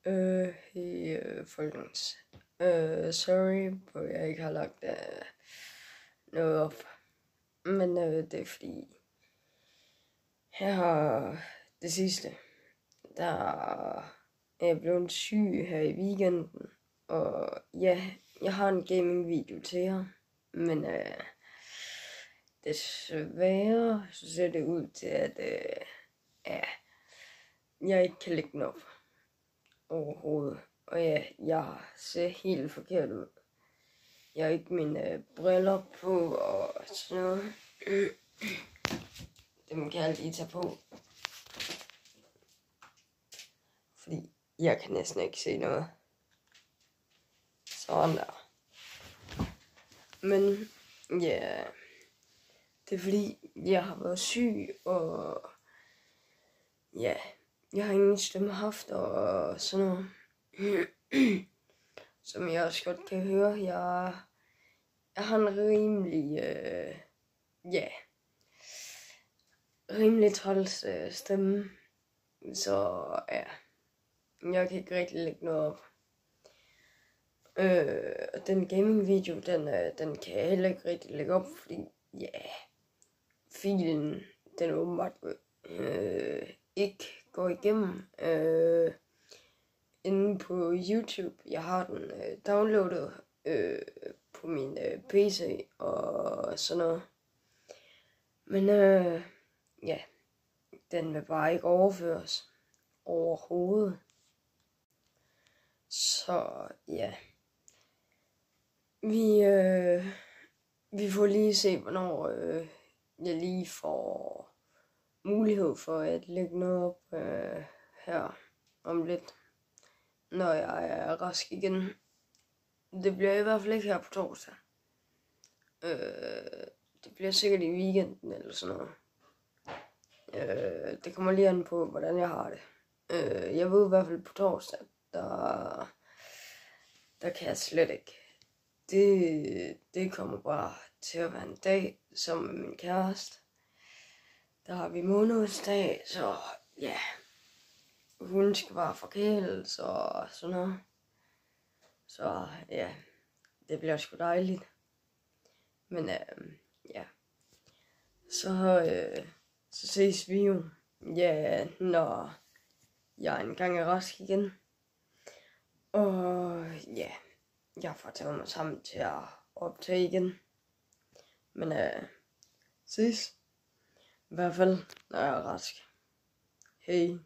Hey, folkens. Sorry, på at jeg ikke har lagt noget op. Men det er fordi, her det sidste, der er jeg blevet syg her i weekenden. Og ja, jeg har en gaming video til jer. Men desværre så ser det ud til, at jeg ikke kan lægge den op overhovedet. Og ja, jeg ser helt forkert ud. Jeg har ikke mine briller på og sådan noget. Dem kan jeg lige tage på. Fordi jeg kan næsten ikke se noget. Sådan der. Men ja, det er fordi jeg har været syg, og ja, jeg har ingen stemmehaft og sådan noget. Som jeg også godt kan høre, jeg har en rimelig træls stemme. Så ja, jeg kan ikke rigtig lægge noget op. Og den gaming video, den kan jeg heller ikke rigtig lægge op, fordi filen, den åbenbart ikke går igennem inde på YouTube. Jeg har den downloadet på min PC og sådan noget. Men den vil bare ikke overføres overhovedet. Så ja, vi får lige se, hvornår jeg lige får mulighed for at lægge noget op her om lidt, når jeg er rask igen. Det bliver i hvert fald ikke her på torsdag. Det bliver sikkert i weekenden eller sådan noget. Det kommer lige an på, hvordan jeg har det. Jeg ved i hvert fald på torsdag, der kan jeg slet ikke. Det kommer bare til at være en dag sammen med min kæreste. Der har vi månedsdag, så ja, hun skal bare forkæles og sådan noget. Så ja, det bliver sgu dejligt. Men ja, så ses vi jo, ja, når jeg engang er rask igen. Og ja, jeg får taget mig sammen til at optage igen. Men ses i hvert fald, når jeg er rask. Hej.